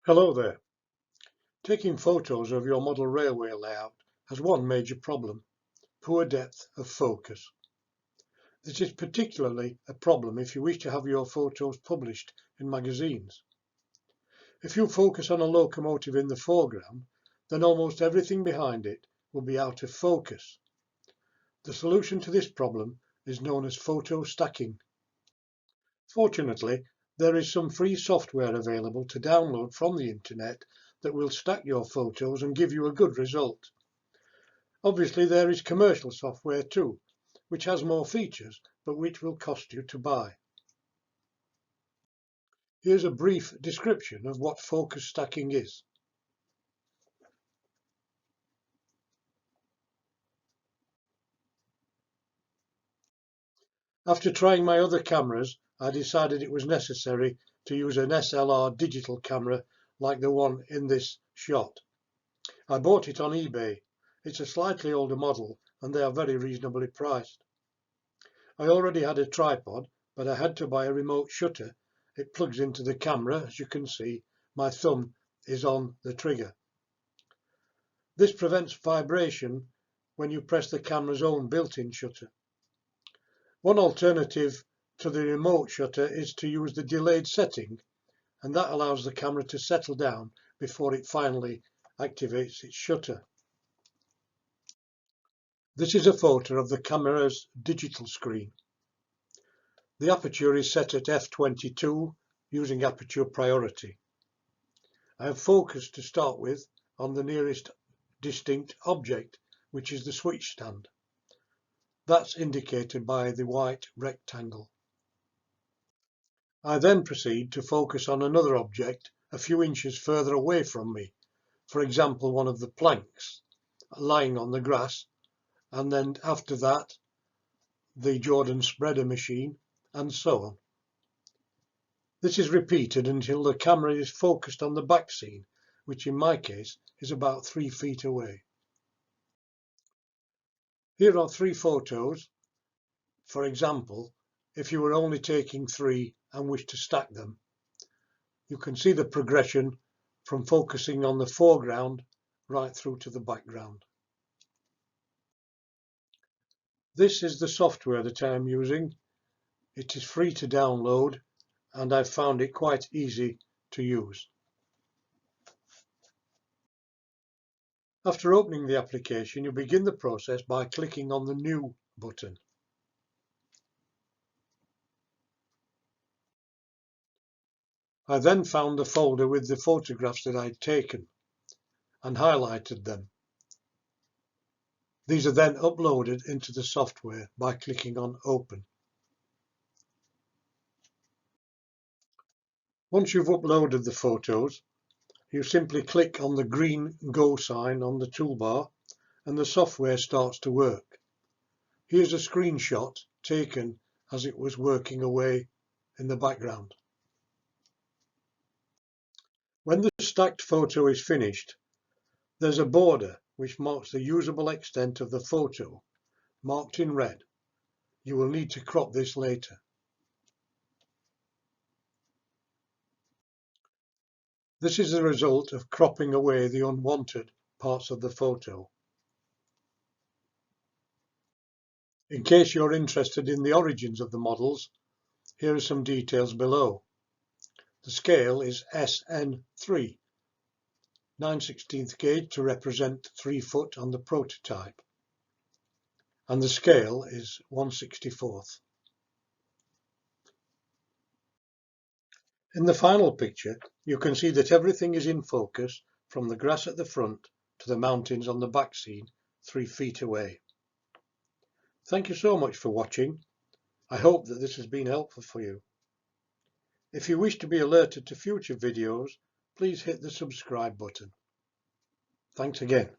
Hello there. Taking photos of your model railway layout has one major problem: poor depth of focus. This is particularly a problem if you wish to have your photos published in magazines. If you focus on a locomotive in the foreground, then almost everything behind it will be out of focus. The solution to this problem is known as photo stacking. Fortunately, there is some free software available to download from the internet that will stack your photos and give you a good result. Obviously, there is commercial software too, which has more features, but which will cost you to buy. Here's a brief description of what focus stacking is. After trying my other cameras, I decided it was necessary to use an SLR digital camera like the one in this shot. I bought it on eBay. It's a slightly older model and they are very reasonably priced. I already had a tripod, but I had to buy a remote shutter. It plugs into the camera. As you can see, my thumb is on the trigger. This prevents vibration when you press the camera's own built-in shutter. One alternative to the remote shutter is to use the delayed setting, and that allows the camera to settle down before it finally activates its shutter. This is a photo of the camera's digital screen. The aperture is set at f/22 using aperture priority. I have focused to start with on the nearest distinct object, which is the switch stand. That's indicated by the white rectangle. I then proceed to focus on another object a few inches further away from me, for example one of the planks lying on the grass, and then after that the Jordan spreader machine, and so on. This is repeated until the camera is focused on the back scene, which in my case is about 3 feet away. Here are 3 photos. For example, if you were only taking 3 and wish to stack them, you can see the progression from focusing on the foreground right through to the background. This is the software that I am using. It is free to download and I've found it quite easy to use. After opening the application, you begin the process by clicking on the New button. I then found the folder with the photographs that I'd taken and highlighted them. These are then uploaded into the software by clicking on Open. Once you've uploaded the photos, you simply click on the green Go sign on the toolbar and the software starts to work. Here's a screenshot taken as it was working away in the background. When the stacked photo is finished, there's a border which marks the usable extent of the photo, marked in red. You will need to crop this later. This is the result of cropping away the unwanted parts of the photo. In case you're interested in the origins of the models, here are some details below. The scale is SN3, 9/16 gauge to represent 3 foot on the prototype, and the scale is 1/64. In the final picture, you can see that everything is in focus from the grass at the front to the mountains on the back scene 3 feet away. Thank you so much for watching. I hope that this has been helpful for you. If you wish to be alerted to future videos, please hit the subscribe button. Thanks again.